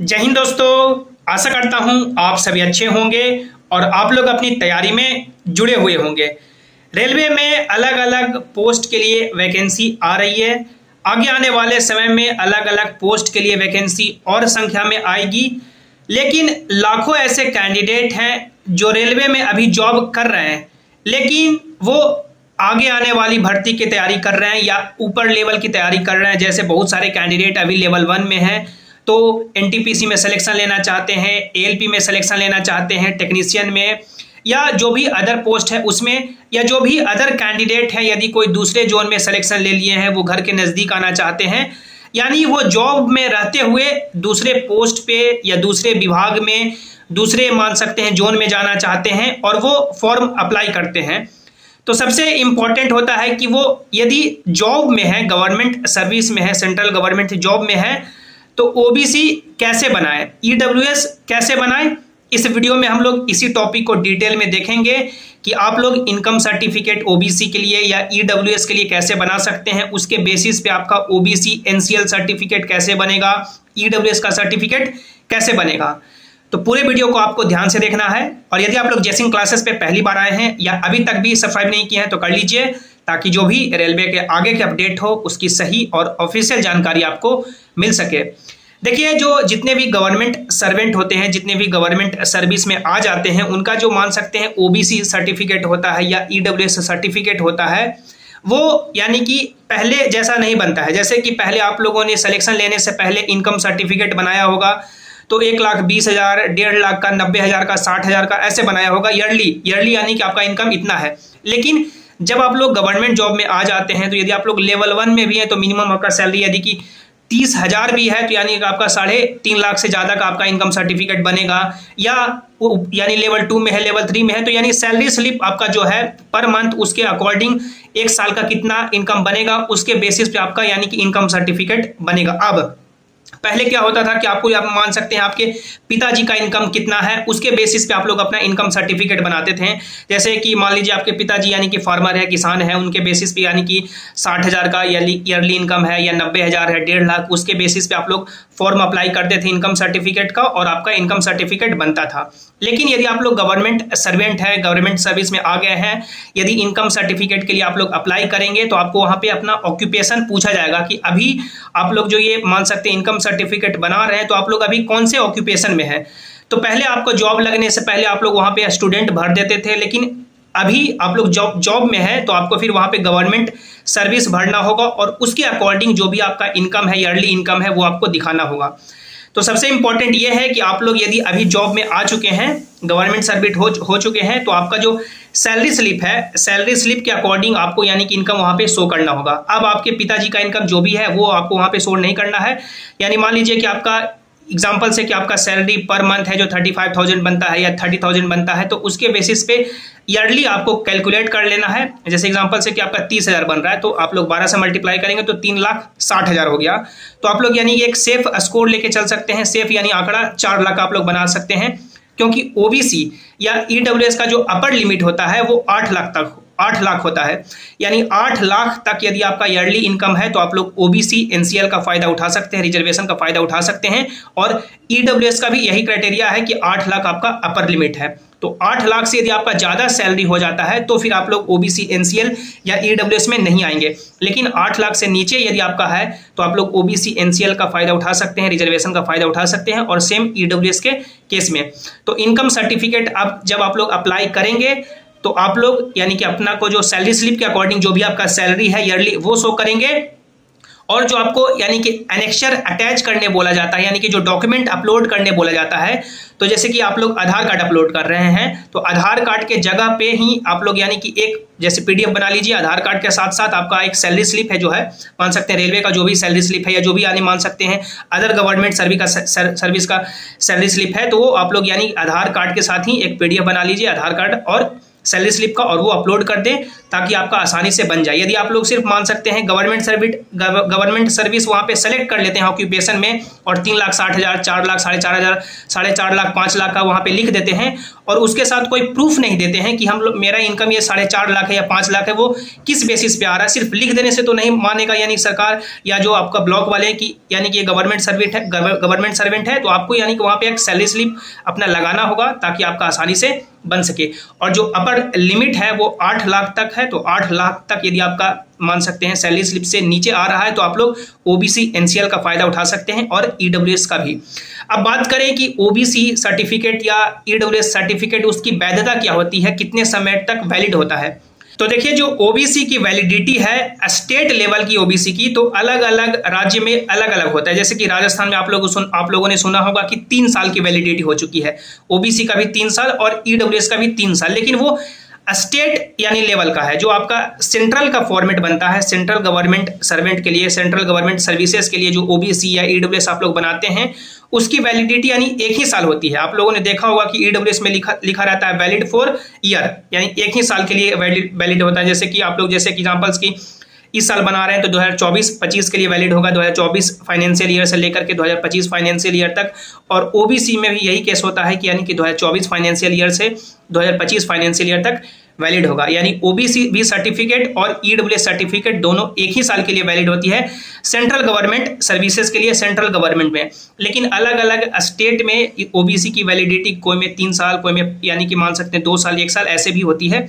जय हिंद दोस्तों, आशा करता हूं आप सभी अच्छे होंगे और आप लोग अपनी तैयारी में जुड़े हुए होंगे। रेलवे में अलग अलग पोस्ट के लिए वैकेंसी आ रही है। आगे आने वाले समय में अलग अलग पोस्ट के लिए वैकेंसी और संख्या में आएगी, लेकिन लाखों ऐसे कैंडिडेट हैं जो रेलवे में अभी जॉब कर रहे हैं, लेकिन वो आगे आने वाली भर्ती की तैयारी कर रहे हैं या ऊपर लेवल की तैयारी कर रहे हैं। जैसे बहुत सारे कैंडिडेट अभी लेवल 1 में हैं तो एनटीपीसी में सिलेक्शन लेना चाहते हैं, एएलपी में सिलेक्शन लेना चाहते हैं, टेक्नीशियन में या जो भी अदर पोस्ट है उसमें, या जो भी अदर कैंडिडेट है यदि कोई दूसरे जोन में सिलेक्शन ले लिए हैं वो घर के नज़दीक आना चाहते हैं, यानी वो जॉब में रहते हुए दूसरे पोस्ट पे या दूसरे विभाग में दूसरे मान सकते हैं जोन में जाना चाहते हैं और वो फॉर्म अप्लाई करते हैं। तो सबसे इम्पॉर्टेंट होता है कि वो यदि जॉब में है, गवर्नमेंट सर्विस में है, सेंट्रल गवर्नमेंट जॉब में है, तो ओबीसी कैसे बनाए, ईडब्ल्यूएस कैसे बनाए। इस वीडियो में हम लोग इसी टॉपिक को डिटेल में देखेंगे कि आप लोग इनकम सर्टिफिकेट ओबीसी के लिए या ईडब्ल्यूएस के लिए कैसे बना सकते हैं। उसके बेसिस पे आपका ओबीसी एनसीएल सर्टिफिकेट कैसे बनेगा, ईडब्ल्यूएस का सर्टिफिकेट कैसे बनेगा। तो पूरे वीडियो को आपको ध्यान से देखना है। और यदि आप लोग जैसिंग क्लासेस पे पहली बार आए हैं या अभी तक भी सब्सक्राइब नहीं किए हैं तो कर लीजिए, ताकि जो भी रेलवे के आगे के अपडेट हो उसकी सही और ऑफिशियल जानकारी आपको मिल सके। देखिए, जो जितने भी गवर्नमेंट सर्वेंट होते हैं, जितने भी गवर्नमेंट सर्विस में आ जाते हैं, उनका जो मान सकते हैं ओबीसी सर्टिफिकेट होता है या ईडब्ल्यूएस सर्टिफिकेट होता है, वो यानी कि पहले जैसा नहीं बनता है। जैसे कि पहले आप लोगों ने सिलेक्शन लेने से पहले इनकम सर्टिफिकेट बनाया होगा तो 1,20,000, 1.5 लाख का, 90,000 का, 60,000 का ऐसे बनाया होगा ईयरली यानी कि आपका इनकम इतना है। लेकिन जब आप लोग गवर्नमेंट जॉब में आ जाते हैं तो यदि आप लोग लेवल 1 में भी हैं तो मिनिमम आपका सैलरी यदि कि 30,000 भी है तो यानी कि आपका 3.5 लाख से ज़्यादा का आपका इनकम सर्टिफिकेट बनेगा। या यानी लेवल 2 में है, लेवल 3 में है तो यानी सैलरी स्लिप आपका जो है पर मंथ उसके अकॉर्डिंग 1 साल का कितना इनकम बनेगा उसके बेसिस पे आपका यानी कि इनकम सर्टिफिकेट बनेगा। अब पहले क्या होता था कि आपको आप मान सकते हैं आपके पिताजी का इनकम कितना है उसके बेसिस पे आप लोग अपना इनकम सर्टिफिकेट बनाते थे। जैसे कि मान लीजिए आपके पिताजी यानी कि फार्मर है, किसान है, उनके बेसिस पे यानी कि 60,000 का ईयरली इनकम है या 90,000 है, 1.5 लाख, उसके बेसिस पे आप लोग फॉर्म अप्लाई करते थे इनकम सर्टिफिकेट का और आपका इनकम सर्टिफिकेट बनता था। लेकिन यदि आप लोग गवर्नमेंट सर्वेंट है, गवर्नमेंट सर्विस में आ गए हैं, यदि इनकम सर्टिफिकेट के लिए आप लोग अप्लाई करेंगे तो आपको वहाँ पे अपना ऑक्यूपेशन पूछा जाएगा कि अभी आप लोग जो ये मान सकते हैं इनकम सर्टिफिकेट बना रहे हैं तो आप लोग अभी कौन से ऑक्यूपेशन में है। तो पहले आपको जॉब लगने से पहले आप लोग वहाँ पे स्टूडेंट भर देते थे, लेकिन अभी आप लोग जॉब में है तो आपको फिर वहाँ पे गवर्नमेंट सर्विस भरना होगा और उसके अकॉर्डिंग जो भी आपका इनकम है, ईयरली इनकम है, वो आपको दिखाना होगा। तो सबसे इंपॉर्टेंट ये है कि आप लोग यदि अभी जॉब में आ चुके हैं, गवर्नमेंट सर्विस हो चुके हैं, तो आपका जो सैलरी स्लिप है, सैलरी स्लिप के अकॉर्डिंग आपको यानी कि इनकम वहाँ पे शो करना होगा। अब आपके पिताजी का इनकम जो भी है वो आपको वहाँ पे शो नहीं करना है। यानी मान लीजिए कि आपका एग्जाम्पल से कि आपका सैलरी पर मंथ है जो 35,000 बनता है या 30,000 बनता है, तो उसके बेसिस पे ईयरली आपको कैलकुलेट कर लेना है। जैसे एग्जांपल से कि आपका 30,000 बन रहा है तो आप लोग 12 से मल्टीप्लाई करेंगे तो 3,60,000 हो गया। तो आप लोग यानी एक सेफ स्कोर लेके चल सकते हैं। सेफ यानी आंकड़ा 4 लाख आप लोग बना सकते हैं, क्योंकि ओबीसी या ईडब्ल्यूएस का जो अपर लिमिट होता है वो 8 लाख होता है। यानी 8 लाख तक यदि आपका ईयरली इनकम है तो आप लोग ओबीसी एनसीएल का फायदा उठा सकते हैं, रिजर्वेशन का फायदा उठा सकते हैं। और ईडब्ल्यूएस का भी यही क्राइटेरिया है कि 8 लाख आपका अपर लिमिट है। तो 8 लाख से यदि आपका ज़्यादा सैलरी हो जाता है तो फिर आप लोग ओबीसी एनसीएल या ईडब्ल्यूएस में नहीं आएंगे। लेकिन 8 लाख से नीचे यदि आपका है तो आप लोग ओबीसी एनसीएल का फायदा उठा सकते हैं, रिजर्वेशन का फायदा उठा सकते हैं, और सेम ईडब्ल्यूएस के केस में। तो इनकम सर्टिफिकेट अब जब आप लोग अप्लाई करेंगे तो आप लोग यानी कि अपना को जो सैलरी स्लिप के अकॉर्डिंग जो भी आपका सैलरी है ईयरली वो शो करेंगे। और जो आपको यानी कि एनेक्चर अटैच करने बोला जाता है, यानी कि जो डॉक्यूमेंट अपलोड करने बोला जाता है, तो जैसे कि आप लोग आधार कार्ड अपलोड कर रहे हैं तो आधार कार्ड के जगह पे ही आप लोग यानी कि एक जैसे पीडीएफ बना लीजिए। आधार कार्ड के साथ साथ आपका एक सैलरी स्लिप है जो है, मान सकते हैं रेलवे का जो भी सैलरी स्लिप है या जो भी यानी मान सकते हैं अदर गवर्नमेंट सर्विस का सैलरी स्लिप है, तो वो आप लोग यानी आधार कार्ड के साथ ही एक पीडीएफ बना लीजिए आधार कार्ड और सैलरी स्लिप का, और वो अपलोड कर दें ताकि आपका आसानी से बन जाए। यदि आप लोग सिर्फ मान सकते हैं गवर्नमेंट सर्विस वहाँ पे सेलेक्ट कर लेते हैं ऑक्यूपेशन में और 3,60,000, 4,00,000, 4,50,000, 4.5 लाख, 5 लाख का वहाँ पे लिख देते हैं और उसके साथ कोई प्रूफ नहीं देते हैं कि हम लोग मेरा इनकम ये 4.5 लाख है या 5 लाख है, वो किस बेसिस पे आ रहा है। सिर्फ लिख देने से तो नहीं मानेगा यानी सरकार या जो आपका ब्लॉक वाले हैं कि यानी कि ये गवर्नमेंट सर्वेंट है, तो आपको यानी कि वहाँ पे एक सैलरी स्लिप अपना लगाना होगा ताकि आपका आसानी से बन सके। और जो अपर लिमिट है वो 8 लाख तक है, तो 8 लाख तक यदि आपका मान सकते हैं सैलरी स्लिप से नीचे आ रहा है तो आप लोग ओबीसी एनसीएल का फायदा उठा सकते हैं और ईडब्ल्यूएस का भी। अब बात करें कि ओबीसी सर्टिफिकेट या ईडब्ल्यूएस सर्टिफिकेट उसकी वैधता क्या होती है, कितने समय तक वैलिड होता है। तो देखिए जो ओबीसी की वैलिडिटी है स्टेट लेवल की ओबीसी की, तो अलग अलग राज्य में अलग अलग होता है। जैसे कि राजस्थान में आप लोगों ने सुना होगा कि 3 साल की वैलिडिटी हो चुकी है, ओबीसी का भी 3 साल और ईडब्ल्यूएस का भी 3 साल, लेकिन वो स्टेट यानी लेवल का है। जो आपका सेंट्रल का फॉर्मेट बनता है सेंट्रल गवर्नमेंट सर्वेंट के लिए, सेंट्रल गवर्नमेंट सर्विसेज के लिए जो ओबीसी या ईडब्ल्यूएस आप लोग बनाते हैं उसकी वैलिडिटी यानी 1 ही साल होती है। आप लोगों ने देखा होगा कि ईडब्ल्यूएस में लिखा रहता है वैलिड फॉर ईयर, यानी 1 ही साल के लिए वैलिड होता है। जैसे कि आप लोग जैसे एग्जांपल्स की इस साल बना रहे हैं तो 2024-25 के लिए वैलिड होगा, 2024 फाइनेंशियल ईयर से लेकर के 2025 फाइनेंशियल ईयर तक। और ओबीसी में भी यही केस होता है कि यानी कि 2024 फाइनेंशियल ईयर से 2025 फाइनेंशियल ईयर तक वैलिड होगा। यानी ओबीसी भी सर्टिफिकेट और ईडब्ल्यूएस सर्टिफिकेट दोनों 1 ही साल के लिए वैलिड होती है सेंट्रल गवर्नमेंट सर्विसेज के लिए, सेंट्रल गवर्नमेंट में। लेकिन अलग अलग स्टेट में ओबीसी की वैलिडिटी कोई में 3 साल, कोई में यानी कि मान सकते हैं 2 साल, 1 साल ऐसे भी होती है।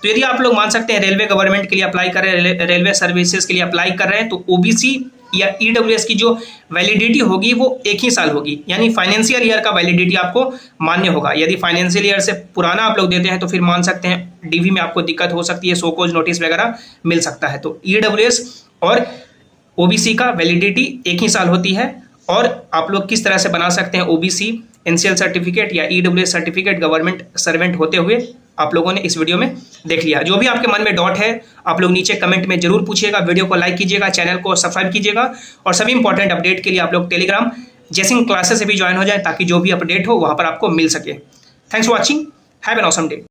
तो यदि आप लोग मान सकते हैं रेलवे गवर्नमेंट के लिए अप्लाई कर रहे हैं, रेलवे सर्विसेज के लिए अप्लाई कर रहे हैं, तो ओबीसी या ईडब्ल्यूएस की जो वैलिडिटी होगी वो 1 ही साल होगी, यानी फाइनेंशियल ईयर का वैलिडिटी आपको मान्य होगा। यदि फाइनेंशियल ईयर से पुराना आप लोग देते हैं तो फिर मान सकते हैं डीवी में आपको दिक्कत हो सकती है, शोकॉज नोटिस वगैरह मिल सकता है। तो ईडब्ल्यूएस और ओबीसी का वैलिडिटी 1 ही साल होती है। और आप लोग किस तरह से बना सकते हैं ओबीसी एनसीएल सर्टिफिकेट या ईडब्ल्यूएस सर्टिफिकेट गवर्नमेंट सर्वेंट होते हुए, आप लोगों ने इस वीडियो में देख लिया। जो भी आपके मन में डाउट है आप लोग नीचे कमेंट में जरूर पूछिएगा, वीडियो को लाइक कीजिएगा, चैनल को सब्सक्राइब कीजिएगा और सभी इंपॉर्टेंट अपडेट के लिए आप लोग टेलीग्राम जेसिंग क्लासेस से भी ज्वाइन हो जाए ताकि जो भी अपडेट हो वहां पर आपको मिल सके। Thanks for watching, have an awesome day.